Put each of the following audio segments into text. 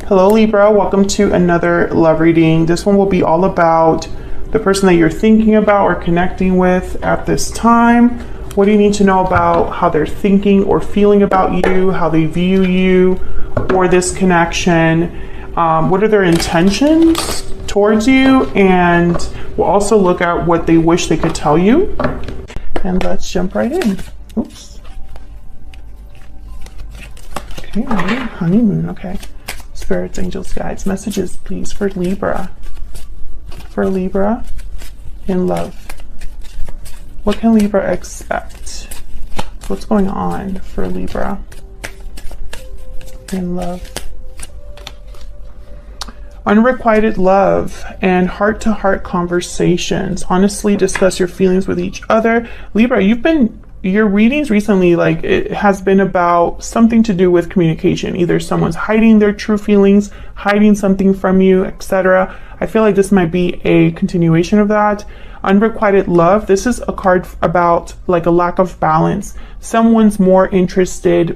Hello Libra, welcome to another love reading. This one will be all about the person that you're thinking about or connecting with at this time. What do you need to know about how they're thinking or feeling about you, how they view you or this connection? What are their intentions towards you? And we'll also look at what they wish they could tell you. And let's jump right in. Oops. Okay, honeymoon, okay. Spirits, angels, guides, messages, please, for Libra. For Libra in love. What can Libra expect? What's going on for Libra in love? Unrequited love and heart-to-heart conversations. Honestly, discuss your feelings with each other. Libra, your readings recently, like, it has been about something to do with communication. Either someone's hiding their true feelings, hiding something from you, etc. I feel like this might be a continuation of that. Unrequited love. This is a card about like a lack of balance. Someone's more interested,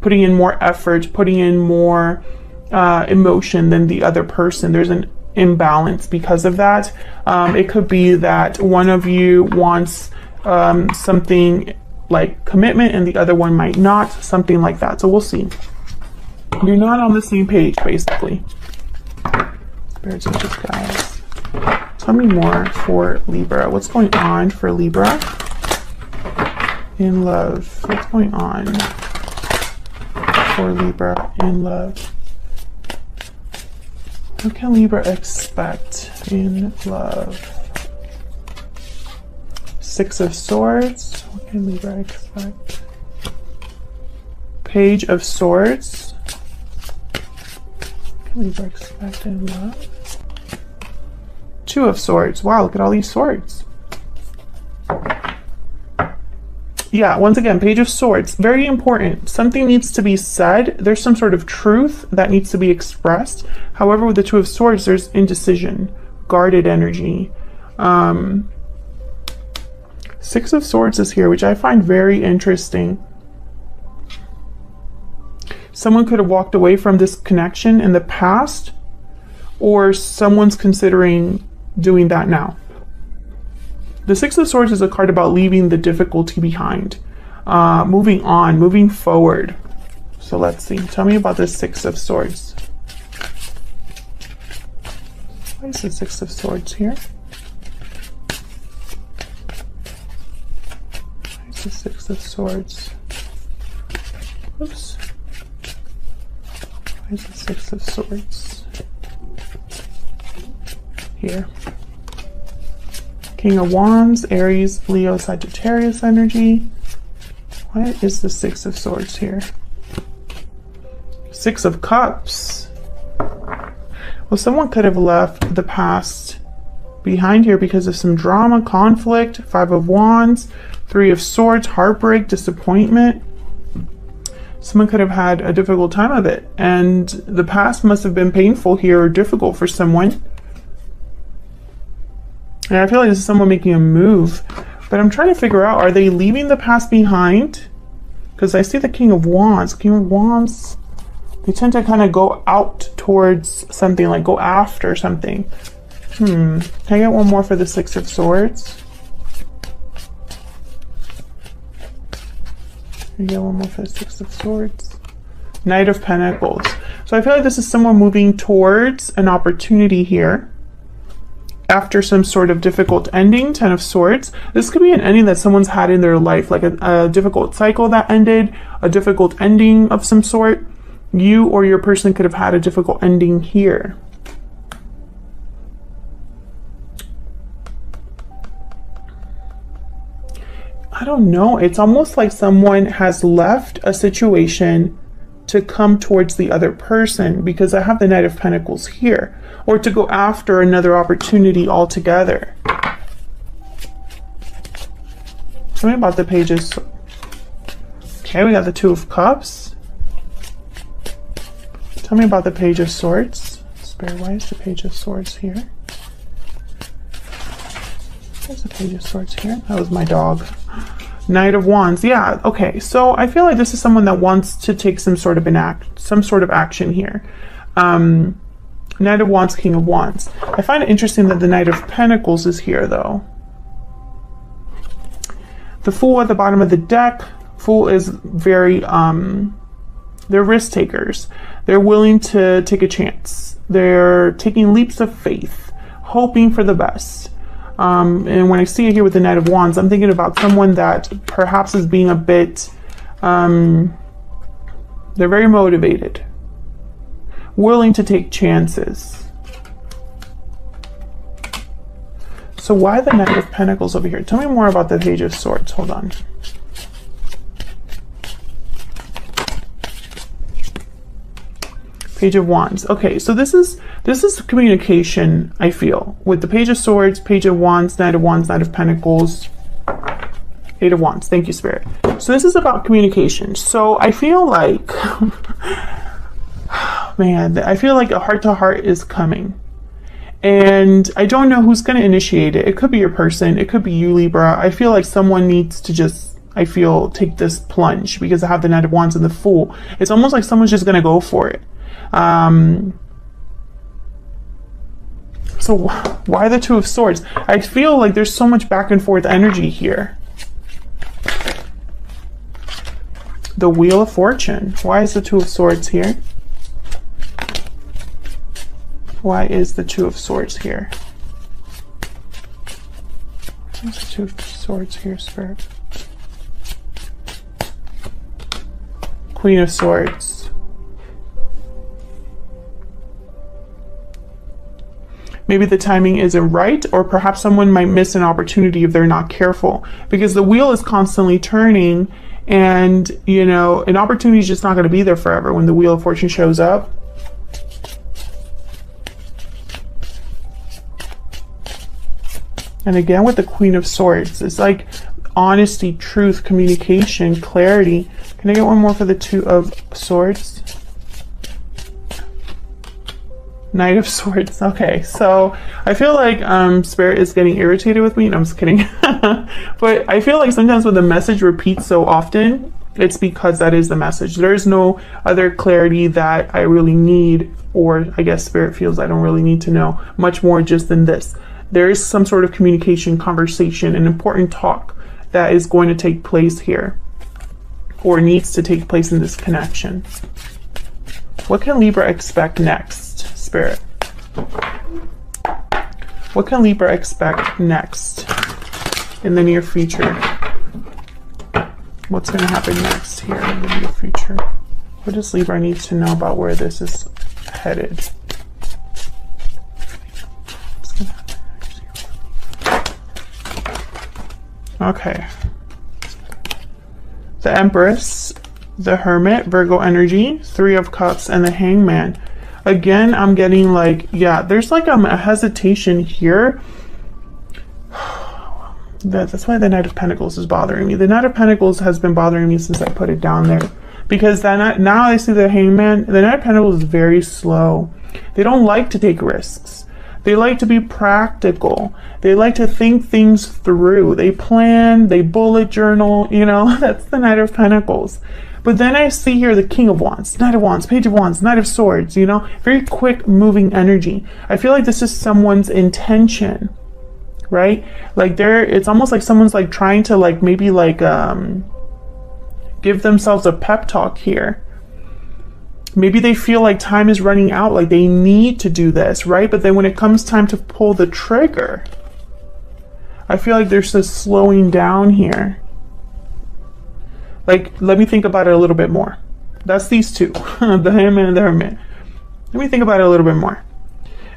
putting in more effort, putting in more emotion than the other person. There's an imbalance because of that. It could be that one of you wants something like commitment and the other one might not, something like that. So we'll see. You're not on the same page, basically. Spirits, angels, guys. Tell me more for Libra. What's going on for Libra in love? What's going on for Libra in love? What can Libra expect in love? Six of Swords. What can Libra expect? Page of Swords. What can Libra expect in love? Two of Swords. Wow, look at all these swords. Yeah, once again, Page of Swords. Very important. Something needs to be said. There's some sort of truth that needs to be expressed. However, with the Two of Swords, there's indecision, guarded energy. Six of Swords is here, which I find very interesting. Someone could have walked away from this connection in the past, or someone's considering doing that now. The Six of Swords is a card about leaving the difficulty behind, moving on, moving forward. So let's see. Tell me about the Six of Swords. Why is the Six of Swords here? The Six of Swords. Oops. Why is the Six of Swords here? King of Wands, Aries, Leo, Sagittarius energy. Why is the Six of Swords here? Six of Cups. Well, someone could have left the past behind here because of some drama, conflict. Five of Wands. Three of Swords, heartbreak, disappointment. Someone could have had a difficult time of it, and the past must have been painful here or difficult for someone. And I feel like this is someone making a move, but I'm trying to figure out, are they leaving the past behind? Because I see the King of Wands. King of Wands, they tend to kind of go out towards something, like go after something. Can I get one more for the Six of Swords? You get one more for the Six of Swords. Knight of Pentacles. So I feel like this is someone moving towards an opportunity here after some sort of difficult ending. Ten of Swords. This could be an ending that someone's had in their life, like a difficult cycle that ended, a difficult ending of some sort. You or your person could have had a difficult ending here. I don't know. It's almost like someone has left a situation to come towards the other person, because I have the Knight of Pentacles here, or to go after another opportunity altogether. Tell me about the Pages. Okay, we got the Two of Cups. Tell me about the Page of Swords. Spirit, why is the Page of Swords here? There's the Page of Swords here. That was my dog. Knight of Wands. Yeah, okay. So I feel like this is someone that wants to take some sort of action here. Knight of Wands, King of Wands. I find it interesting that the Knight of Pentacles is here, though. The Fool at the bottom of the deck. Fool is very, they're risk takers. They're willing to take a chance. They're taking leaps of faith, hoping for the best. And when I see it here with the Knight of Wands, I'm thinking about someone that perhaps is being a bit, they're very motivated, willing to take chances. So why the Knight of Pentacles over here? Tell me more about the Page of Swords. Hold on. Page of Wands. Okay, so this is communication, I feel, with the Page of Swords, Page of Wands, Knight of Pentacles, Eight of Wands. Thank you, Spirit. So this is about communication. So I feel like, man, I feel like a heart-to-heart is coming. And I don't know who's going to initiate it. It could be your person. It could be you, Libra. I feel like someone needs to just, take this plunge, because I have the Knight of Wands and the Fool. It's almost like someone's just going to go for it. So why the Two of Swords? I feel like there's so much back and forth energy here. The Wheel of Fortune. Why is the Two of Swords here? Why is the Two of Swords here? What's the Two of Swords here, Spirit? Queen of Swords. Maybe the timing isn't right, or perhaps someone might miss an opportunity if they're not careful, because the wheel is constantly turning, and an opportunity is just not going to be there forever when the Wheel of Fortune shows up. And again, with the Queen of Swords, it's like honesty, truth, communication, clarity. Can I get one more for the Two of Swords? Knight of Swords. Okay, so I feel like Spirit is getting irritated with me. No, I'm just kidding. But I feel like sometimes when the message repeats so often, it's because that is the message. There is no other clarity that I really need, or I guess Spirit feels I don't really need to know much more just than this. There is some sort of communication, conversation, an important talk that is going to take place here, or needs to take place in this connection. What can Libra expect next, Spirit? What can Libra expect next in the near future? What's going to happen next here in the near future? What does Libra need to know about where this is headed? Okay. The Empress, the Hermit, Virgo energy, Three of Cups, and the Hangman. Again, I'm getting like, yeah, there's like a hesitation here. That's why the Knight of Pentacles is bothering me. The Knight of Pentacles has been bothering me since I put it down there. Because now I see the Hangman. The Knight of Pentacles is very slow. They don't like to take risks. They like to be practical. They like to think things through. They plan, they bullet journal, that's the Knight of Pentacles. But then I see here the King of Wands, Knight of Wands, Page of Wands, Knight of Swords, very quick moving energy. I feel like this is someone's intention, right? Like it's almost like someone's like trying to maybe give themselves a pep talk here. Maybe they feel like time is running out, like they need to do this, right? But then when it comes time to pull the trigger, I feel like there's this slowing down here. Like, let me think about it a little bit more. That's these two, the Hangman and the Hermit. Let me think about it a little bit more.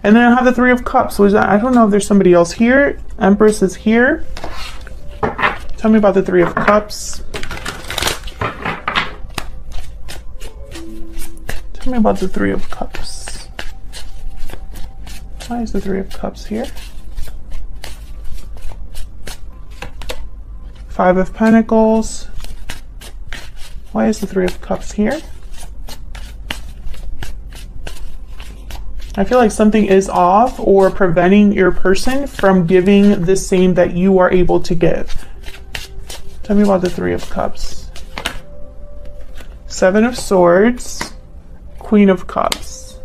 And then I have the Three of Cups. So I don't know if there's somebody else here. Empress is here. Tell me about the Three of Cups. Tell me about the Three of Cups. Why is the Three of Cups here? Five of Pentacles. Why is the Three of Cups here? I feel like something is off or preventing your person from giving the same that you are able to give. Tell me about the Three of Cups. Seven of Swords. Queen of Cups.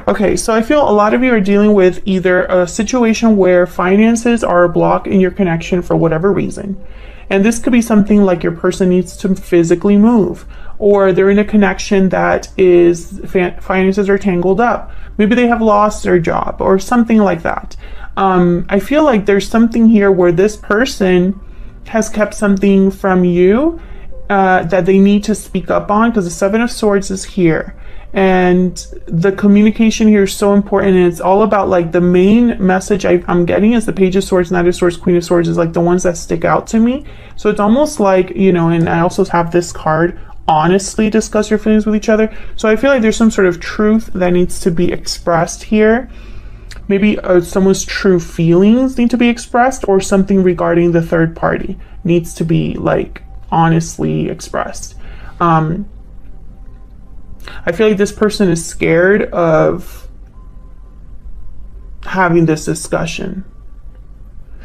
Okay, so I feel a lot of you are dealing with either a situation where finances are a block in your connection for whatever reason. And this could be something like your person needs to physically move, or they're in a connection that is finances are tangled up. Maybe they have lost their job or something like that. I feel like there's something here where this person has kept something from you that they need to speak up on, because the Seven of Swords is here. And the communication here is so important, and it's all about like the main message I'm getting is the Page of Swords, Knight of Swords, Queen of Swords is like the ones that stick out to me. So it's almost like, you know, and I also have this card, honestly discuss your feelings with each other. So I feel like there's some sort of truth that needs to be expressed here. Maybe someone's true feelings need to be expressed, or something regarding the third party needs to be like honestly expressed. I feel like this person is scared of having this discussion,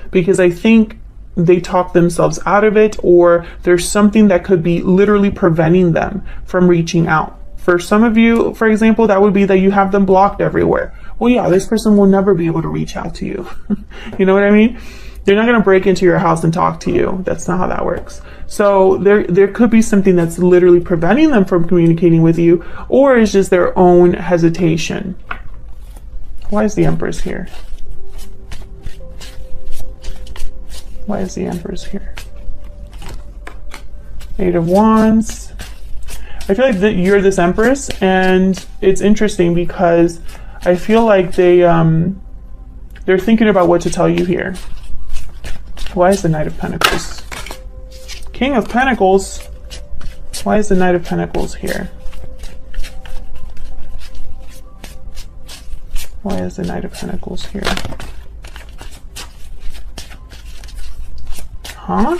because I think they talk themselves out of it, or there's something that could be literally preventing them from reaching out. For some of you, for example, that would be that you have them blocked everywhere. Well, yeah, this person will never be able to reach out to you. You know what I mean? They're not going to break into your house and talk to you. That's not how that works. So there could be something that's literally preventing them from communicating with you, or it's just their own hesitation. Why is the Empress here? Why is the Empress here? Eight of Wands. I feel like you're this Empress, and it's interesting because I feel like they're thinking about what to tell you here. Why is the Knight of Pentacles? King of Pentacles. Why is the Knight of Pentacles here? Why is the Knight of Pentacles here? Huh?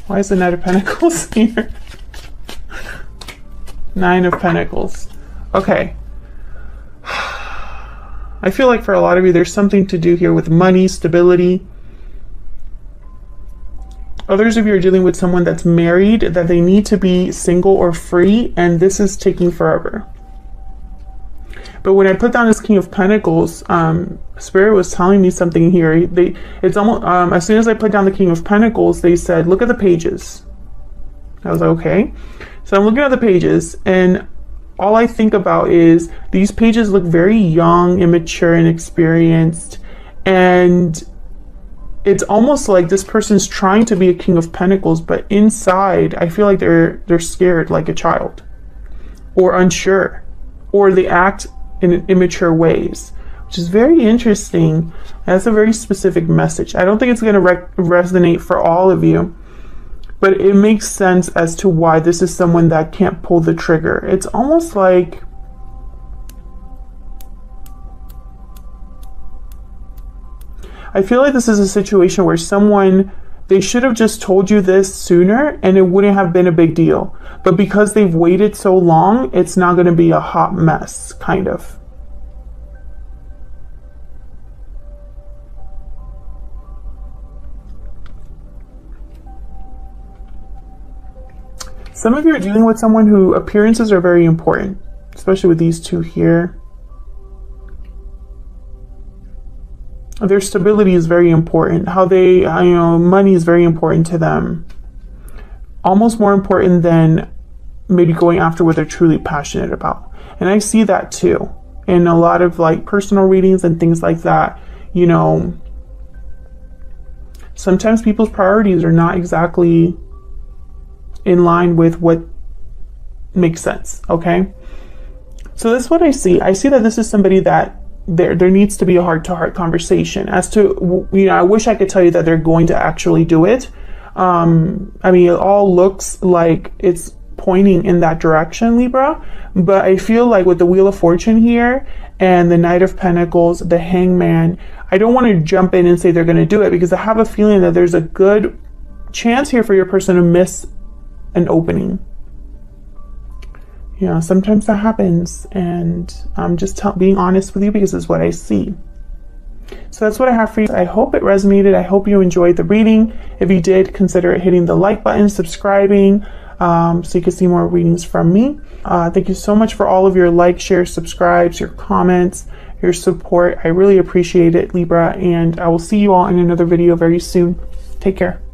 Why is the Knight of Pentacles here? Nine of Pentacles. Okay. I feel like for a lot of you, there's something to do here with money, stability. Others of you are dealing with someone that's married, that they need to be single or free, and this is taking forever. But when I put down this King of Pentacles, Spirit was telling me something here. It's almost as soon as I put down the King of Pentacles, they said, "Look at the pages." I was like, okay. So I'm looking at the pages, and all I think about is these pages look very young, immature, and inexperienced, and it's almost like this person's trying to be a King of Pentacles, but inside, I feel like they're scared like a child, or unsure, or they act in immature ways, which is very interesting. That's a very specific message. I don't think it's going to resonate for all of you, but it makes sense as to why this is someone that can't pull the trigger. It's almost like I feel like this is a situation where they should have just told you this sooner and it wouldn't have been a big deal. But because they've waited so long, it's not going to be a hot mess, kind of. Some of you are dealing with someone who appearances are very important, especially with these two here. Their stability is very important. How they, money is very important to them. Almost more important than maybe going after what they're truly passionate about. And I see that too in a lot of like personal readings and things like that. Sometimes people's priorities are not exactly in line with what makes sense. Okay. So that's what I see. I see that this is somebody that there needs to be a heart-to-heart conversation as to, I wish I could tell you that they're going to actually do it. It all looks like it's pointing in that direction, Libra, but I feel like with the Wheel of Fortune here and the Knight of Pentacles, the Hangman, I don't want to jump in and say they're going to do it, because I have a feeling that there's a good chance here for your person to miss an opening. Sometimes that happens, and I'm just being honest with you because it's what I see. So that's what I have for you. I hope it resonated. I hope you enjoyed the reading. If you did, consider hitting the like button, subscribing. so you can see more readings from me. Thank you so much for all of your likes, shares, subscribes, your comments, your support. I really appreciate it, Libra, and I will see you all in another video very soon. Take care.